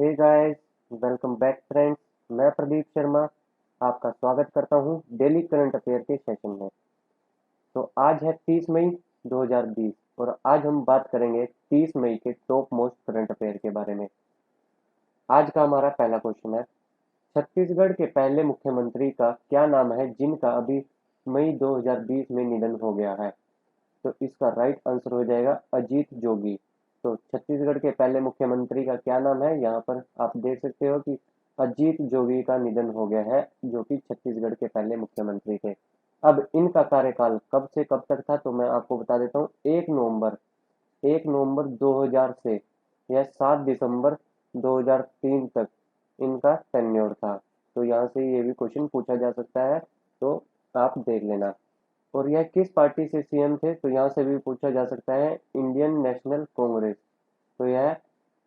हे guys, welcome back friends. मैं प्रदीप शर्मा आपका स्वागत करता हूं डेली करंट अफेयर के सेशन में। तो आज है 30 मई 2020 और आज हम बात करेंगे 30 मई के टॉप मोस्ट करंट अफेयर के बारे में। आज का हमारा पहला क्वेश्चन है, छत्तीसगढ़ के पहले मुख्यमंत्री का क्या नाम है जिनका अभी मई 2020 में निधन हो गया है? तो इसका राइट आंसर हो जाएगा अजीत जोगी। तो छत्तीसगढ़ के पहले मुख्यमंत्री का क्या नाम है? यहाँ पर आप देख सकते हो कि अजीत जोगी का निधन हो गया है, जो कि छत्तीसगढ़ के पहले मुख्यमंत्री थे। अब इनका कार्यकाल कब से कब तक था, तो मैं आपको बता देता हूँ। 1 नवंबर 2000 से यह 7 दिसंबर 2003 तक इनका टेन्योर था। तो यहाँ से ये भी क्वेश्चन पूछा जा सकता है, तो आप देख लेना। और यह किस पार्टी से सीएम थे, तो यहाँ से भी पूछा जा सकता है, इंडियन नेशनल कांग्रेस। तो यह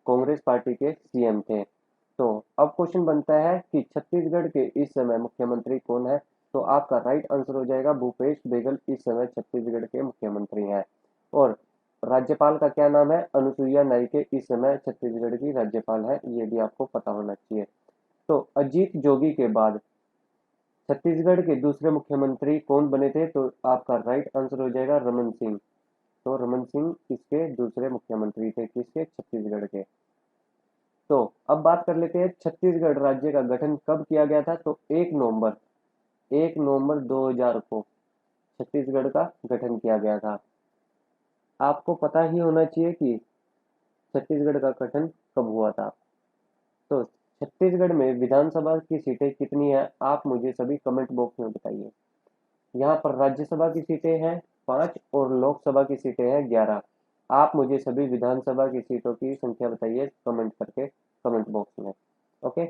कांग्रेस पार्टी के सीएम थे। तो अब क्वेश्चन बनता है कि छत्तीसगढ़ के इस समय मुख्यमंत्री कौन है? तो आपका राइट आंसर हो जाएगा भूपेश बघेल इस समय छत्तीसगढ़ के मुख्यमंत्री हैं। और राज्यपाल का क्या नाम है? अनुसुईया नाइके इस समय छत्तीसगढ़ की राज्यपाल है, ये भी आपको पता होना चाहिए। तो अजीत जोगी के बाद छत्तीसगढ़ के दूसरे मुख्यमंत्री कौन बने थे? तो आपका राइट आंसर हो जाएगा रमन सिंह। तो रमन सिंह इसके दूसरे मुख्यमंत्री थे, किसके? छत्तीसगढ़ के। तो अब बात कर लेते हैं छत्तीसगढ़ राज्य का गठन कब किया गया था। तो 1 नवंबर 2000 को छत्तीसगढ़ का गठन किया गया था। आपको पता ही होना चाहिए कि छत्तीसगढ़ का गठन कब हुआ था। तो छत्तीसगढ़ में विधानसभा की सीटें कितनी है, आप मुझे सभी कमेंट बॉक्स में बताइए। यहाँ पर राज्यसभा की सीटें हैं 5 और लोकसभा की सीटें हैं 11। आप मुझे सभी विधानसभा की सीटों की संख्या बताइए कमेंट करके, कमेंट बॉक्स में। ओके।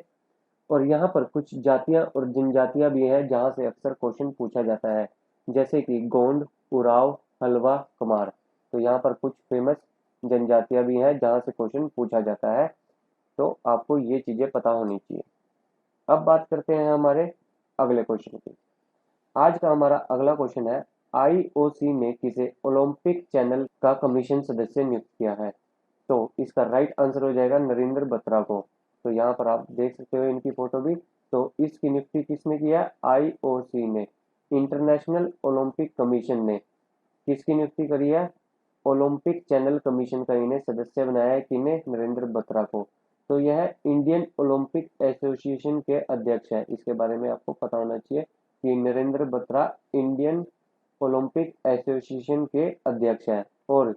और यहाँ पर कुछ जातियाँ और जनजातियाँ भी हैं जहाँ से अक्सर क्वेश्चन पूछा जाता है, जैसे कि गोंड, उराव, हल्बा, कमार। तो यहाँ पर कुछ फेमस जनजातियाँ भी हैं जहाँ से क्वेश्चन पूछा जाता है, तो आपको ये चीज़ें पता होनी चाहिए। अब बात करते हैं हमारे अगले क्वेश्चन की। आज का हमारा अगला क्वेश्चन है, आईओसी ने किसे ओलंपिक चैनल का कमीशन सदस्य नियुक्त किया है? तो इसका राइट आंसर हो जाएगा नरेंद्र बत्रा को। तो यहाँ पर आप देख सकते हो इनकी फोटो भी। तो इसकी नियुक्ति किसने किया? आईओसी ने, इंटरनेशनल ओलंपिक कमीशन ने किसकी नियुक्ति करी है? ओलंपिक चैनल कमीशन का इन्हें सदस्य बनाया है, किन्हें? नरेंद्र बत्रा को। तो यह इंडियन ओलंपिक एसोसिएशन के अध्यक्ष है, इसके बारे में आपको पता होना चाहिए कि Narendra Batra Indian Olympic association के अध्यक्ष हैं। और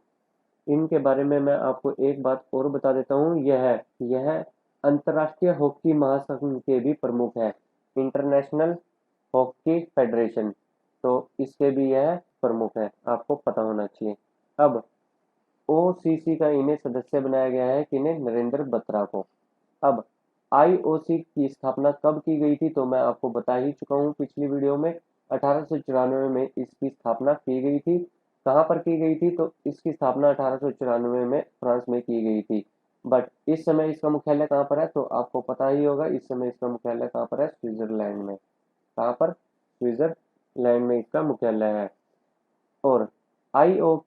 इनके बारे में मैं आपको एक बात और बता देता हूँ, यह अंतर्राष्ट्रीय हॉकी महासंघ के भी प्रमुख है, इंटरनेशनल हॉकी फेडरेशन। तो इसके भी यह प्रमुख है, आपको पता होना चाहिए। अब ओसीसी का इन्हें सदस्य बनाया गया है, किन्हें? नरेंद्र बत्रा को। अब आईओसी की स्थापना कब की गई थी? तो मैं आपको बता ही चुका हूँ पिछली वीडियो में, 1894 में इसकी स्थापना की गई थी। कहाँ पर की गई थी? तो इसकी स्थापना 1894 में फ्रांस में की गई थी। बट इस समय इसका मुख्यालय कहाँ पर है? तो आपको पता ही होगा, इस समय इसका मुख्यालय कहाँ पर है? स्विट्जरलैंड में। कहाँ पर? स्विट्जरलैंड में इसका मुख्यालय है। और आईओ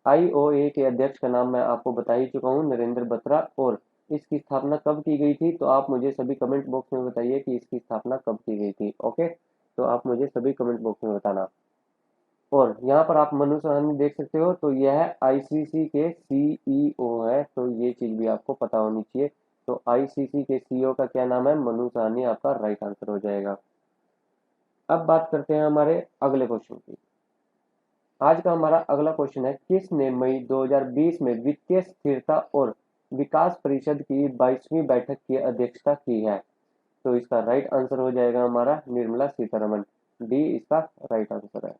आईओए के अध्यक्ष का नाम मैं आपको बता ही चुका हूँ, नरेंद्र बत्रा। और इसकी स्थापना कब की गई थी? तो आप मुझे सभी कमेंट बॉक्स में बताइए कि इसकी स्थापना कब की गई थी। ओके, तो आप मुझे सभी कमेंट बॉक्स में बताना। और यहाँ पर आप मनु सहानी देख सकते हो, तो यह आईसीसी के सीईओ है, तो ये चीज भी आपको पता होनी चाहिए। तो आईसीसी के सीईओ का क्या नाम है? मनु सहानी आपका राइट आंसर हो जाएगा। अब बात करते हैं हमारे अगले क्वेश्चन की। आज का हमारा अगला क्वेश्चन है, किसने मई 2020 में वित्तीय स्थिरता और विकास परिषद की 22वीं बैठक की अध्यक्षता की है? तो इसका राइट आंसर हो जाएगा हमारा निर्मला सीतारमण। डी इसका राइट आंसर है।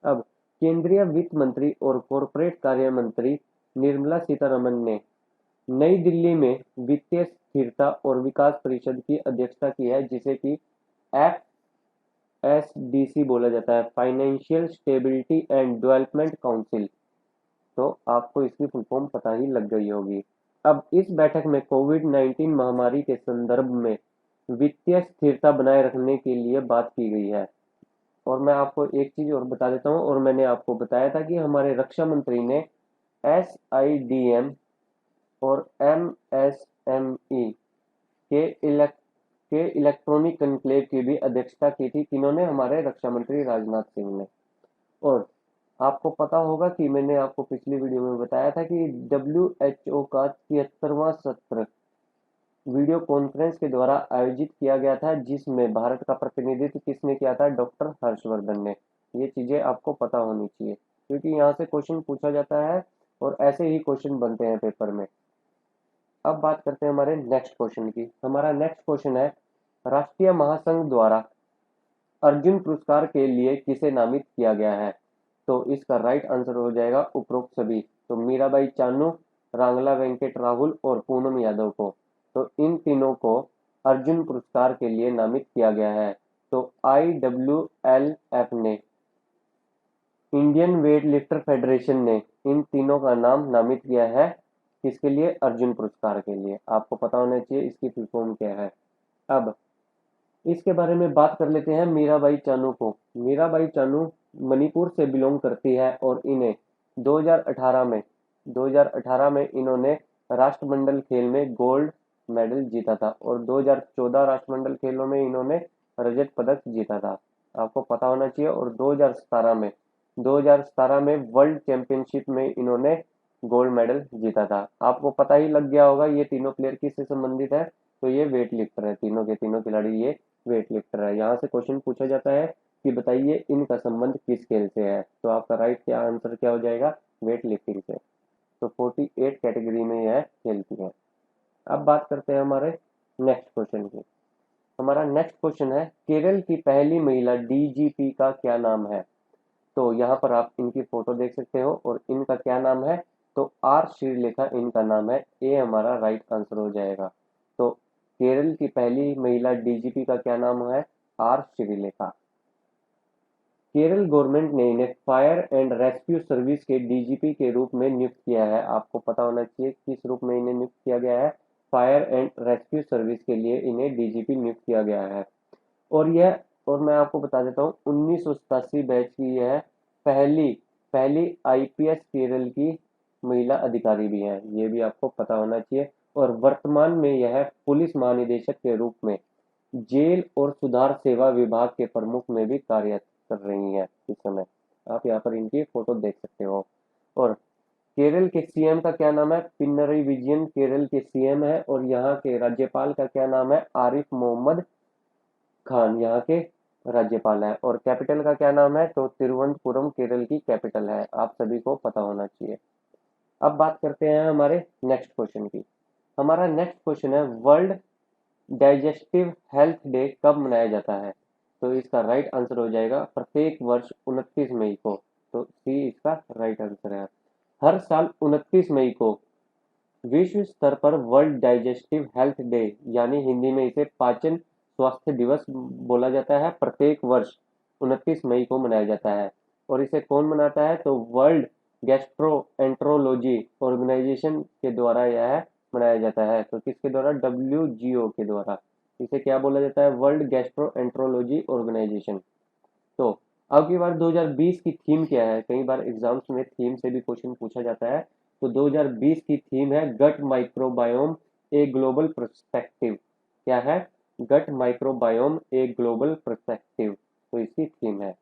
अब केंद्रीय वित्त मंत्री और कॉरपोरेट कार्य मंत्री निर्मला सीतारमण ने नई दिल्ली में वित्तीय स्थिरता और विकास परिषद की अध्यक्षता की है, जिसे कि एफएसडीसी बोला जाता है, financial stability and development council. तो आपको इसकी फुल फॉर्म पता ही लग गई होगी। अब इस बैठक में कोविड-19 महामारी के संदर्भ में वित्तीय स्थिरता बनाए रखने के लिए बात की गई है। और मैं आपको एक चीज और बता देता हूँ, और मैंने आपको बताया था कि हमारे रक्षा मंत्री ने एसआईडीएम और एमएसएमई के इलेक्ट्रॉनिक कन्क्लेव की भी अध्यक्षता की थी। किन्होंने? हमारे रक्षा मंत्री राजनाथ सिंह ने। और आपको पता होगा कि मैंने आपको पिछली वीडियो में बताया था कि WHO का 73वां सत्र वीडियो कॉन्फ्रेंस के द्वारा आयोजित किया गया था, जिसमें भारत का प्रतिनिधित्व किसने किया था? डॉक्टर हर्षवर्धन ने। ये चीजें आपको पता होनी चाहिए, क्योंकि यहाँ से क्वेश्चन पूछा जाता है और ऐसे ही क्वेश्चन बनते हैं पेपर में। अब बात करते हैं हमारे नेक्स्ट क्वेश्चन की। हमारा नेक्स्ट क्वेश्चन है, राष्ट्रीय महासंघ द्वारा अर्जुन पुरस्कार के लिए किसे नामित किया गया है? तो इसका राइट आंसर हो जाएगा उपरोक्त सभी। तो मीराबाई चानू, रांगला वेंकट राहुल और पूनम यादव को। तो इन तीनों को अर्जुन पुरस्कार के लिए नामित किया गया है। तो IWLF ने, इंडियन वेट लिफ्टर फेडरेशन ने इन तीनों का नाम नामित किया है किसके लिए? अर्जुन पुरस्कार के लिए। आपको पता होना चाहिए इसकी फुल फॉर्म क्या है। अब इसके बारे में बात कर लेते हैं मीराबाई चानू को। मीराबाई चानू मणिपुर से बिलोंग करती है और इन्हें 2018 में इन्होंने राष्ट्रमंडल खेल में गोल्ड मेडल जीता था और 2014 राष्ट्रमंडल खेलों में इन्होंने रजत पदक जीता था। आपको पता होना चाहिए। और 2017 में वर्ल्ड चैंपियनशिप में इन्होंने गोल्ड मेडल जीता था। आपको पता ही लग गया होगा ये तीनों प्लेयर किससे संबंधित है? तो ये वेट लिफ्टर है। तीनों के तीनों खिलाड़ी ये वेट लिफ्टर है। यहाँ से क्वेश्चन पूछा जाता है कि बताइए इनका संबंध किस खेल से है? तो आपका राइट क्या आंसर क्या हो जाएगा? वेट लिफ्टिंग से। तो 48 कैटेगरी में यह खेलती है। अब बात करते हैं हमारे नेक्स्ट क्वेश्चन की। हमारा नेक्स्ट क्वेश्चन है, केरल की पहली महिला DGP का क्या नाम है? तो यहाँ पर आप इनकी फोटो देख सकते हो और इनका क्या नाम है? तो R श्रीलेखा इनका नाम है। ए हमारा राइट आंसर हो जाएगा। तो केरल की पहली महिला DGP का क्या नाम है? R श्रीलेखा। केरल गवर्नमेंट ने इन्हें फायर एंड रेस्क्यू सर्विस के DGP के रूप में नियुक्त किया है। आपको पता होना चाहिए किस रूप में इन्हें नियुक्त किया गया है। फायर एंड रेस्क्यू सर्विस के लिए इन्हें DGP नियुक्त किया गया है। और मैं आपको बता देता हूँ 1987 बैच की यह पहली IPS केरल की महिला अधिकारी भी है। ये भी आपको पता होना चाहिए। और वर्तमान में यह पुलिस महानिदेशक के रूप में जेल और सुधार सेवा विभाग के प्रमुख में भी कार्यरत कर रही हैं इस समय। आप यहाँ पर इनकी फोटो देख सकते हो। और केरल के CM का क्या नाम है? पिनरई विजयन केरल के CM है। और यहाँ के राज्यपाल का क्या नाम है? आरिफ मोहम्मद खान यहाँ के राज्यपाल है। और कैपिटल का क्या नाम है? तो तिरुवनंतपुरम केरल की कैपिटल है। आप सभी को पता होना चाहिए। अब बात करते हैं हमारे नेक्स्ट क्वेश्चन की। हमारा नेक्स्ट क्वेश्चन है, वर्ल्ड डाइजेस्टिव हेल्थ डे कब मनाया जाता है? तो इसका राइट आंसर हो जाएगा प्रत्येक वर्ष 29 मई को। तो सी इसका राइट आंसर है। हर साल 29 मई को विश्व स्तर पर वर्ल्ड डाइजेस्टिव हेल्थ डे, यानी हिंदी में इसे पाचन स्वास्थ्य दिवस बोला जाता है, प्रत्येक वर्ष 29 मई को मनाया जाता है। और इसे कौन मनाता है? तो वर्ल्ड गैस्ट्रोएंटरोलॉजी ऑर्गेनाइजेशन के द्वारा यह मनाया जाता है। तो किसके द्वारा? WGO के द्वारा। इसे क्या बोला जाता है? World gastroenterology organisation. तो अब की बार 2020 की थीम क्या है? कई बार एग्जाम्स में थीम से भी क्वेश्चन पूछा जाता है। तो 2020 की थीम है gut microbiome a global perspective. क्या है? Gut microbiome a global perspective. तो इसकी थीम है।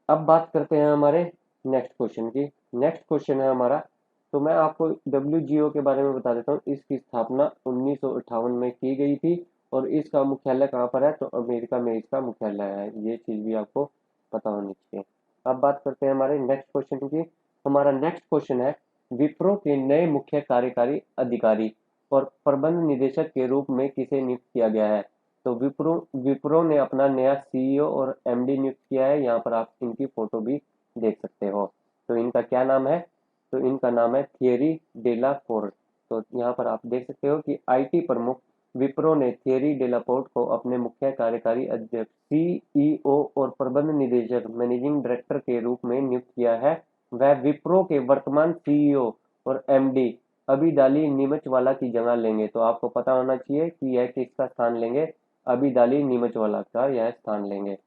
अब बात करते हैं हमारे नेक्स्ट क्वेश्चन की। नेक्स्ट क्वेश्चन है हमारा, तो मैं आपको WGO के बारे में बता देता हूँ। इसकी स्थापना 1958 में की गई थी और इसका मुख्यालय कहाँ पर है? तो अमेरिका में इसका मुख्यालय है। ये चीज़ भी आपको पता होनी चाहिए। अब बात करते हैं हमारे नेक्स्ट क्वेश्चन की। हमारा नेक्स्ट क्वेश्चन है, विप्रो के नए मुख्य कार्यकारी अधिकारी और प्रबंध निदेशक के रूप में किसे नियुक्त किया गया है? तो विप्रो ने अपना नया CEO और MD नियुक्त किया है। यहाँ पर आप इनकी फोटो भी देख सकते हो। तो इनका क्या नाम है? तो इनका नाम है थियरी डेलापोर्ट। तो यहाँ पर आप देख सकते हो कि IT प्रमुख विप्रो ने थियरी डेलापोर्ट को अपने मुख्य कार्यकारी अध्यक्ष, CEO और प्रबंध निदेशक मैनेजिंग डायरेक्टर के रूप में नियुक्त किया है। वह विप्रो के वर्तमान CEO और MD अबीदाली नीमचवाला की जगह लेंगे। तो आपको पता होना चाहिए कि यह किसका स्थान लेंगे? अबीदाली नीमचवाला का यह स्थान लेंगे,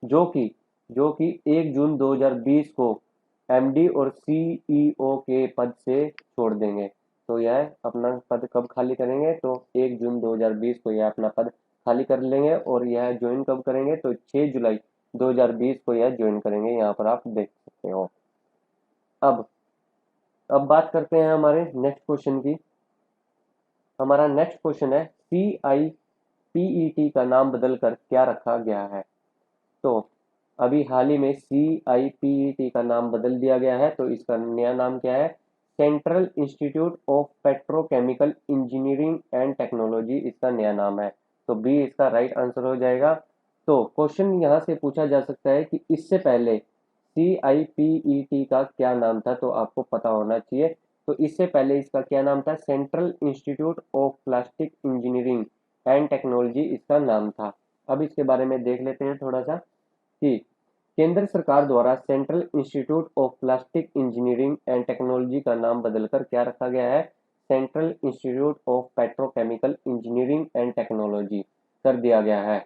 जो कि 1 जून 2020 को MD और CEO के पद से छोड़ देंगे। तो यह अपना पद कब खाली करेंगे, तो 1 जून 2020 को यह अपना पद खाली कर लेंगे और यह ज्वाइन कब करेंगे, तो 6 जुलाई 2020 को यह ज्वाइन करेंगे। यहाँ पर आप देख सकते हो। अब बात करते हैं हमारे नेक्स्ट क्वेश्चन की। हमारा नेक्स्ट क्वेश्चन है CIPET का नाम बदलकर क्या रखा गया है। तो अभी हाल ही में CIPET का नाम बदल दिया गया है, तो इसका नया नाम क्या है, central institute of petrochemical engineering and technology इसका नया नाम है। तो बी इसका राइट आंसर हो जाएगा। तो क्वेश्चन यहाँ से पूछा जा सकता है कि इससे पहले CIPET का क्या नाम था, तो आपको पता होना चाहिए। तो इससे पहले इसका क्या नाम था, central institute of plastic engineering and technology इसका नाम था। अब इसके बारे में देख लेते हैं थोड़ा सा कि केंद्र सरकार द्वारा central institute of plastic engineering and technology का नाम बदलकर क्या रखा गया है, central institute of petrochemical engineering and technology कर दिया गया है।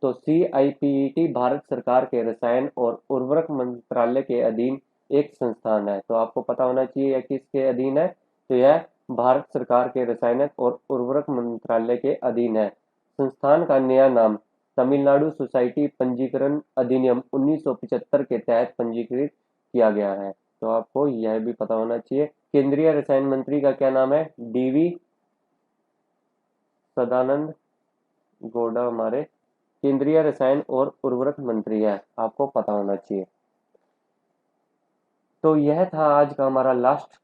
तो CIPET भारत सरकार के रसायन और उर्वरक मंत्रालय के अधीन एक संस्थान है। तो आपको पता होना चाहिए यह किसके अधीन है, तो यह भारत सरकार के रसायन और उर्वरक मंत्रालय के अधीन है। संस्थान का नया नाम तमिलनाडु सोसाइटी पंजीकरण अधिनियम 1975 के तहत पंजीकृत किया गया है। तो आपको यह भी पता होना चाहिए। केंद्रीय रसायन मंत्री का क्या नाम है, DV सदानंद गौड़ा हमारे केंद्रीय रसायन और उर्वरक मंत्री है, आपको पता होना चाहिए। तो यह था आज का हमारा लास्ट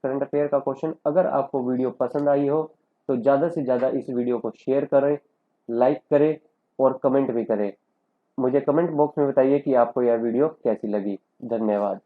करंट अफेयर का क्वेश्चन। अगर आपको वीडियो पसंद आई हो तो ज़्यादा से ज़्यादा इस वीडियो को शेयर करें, लाइक करें और कमेंट भी करें। मुझे कमेंट बॉक्स में बताइए कि आपको यह वीडियो कैसी लगी। धन्यवाद।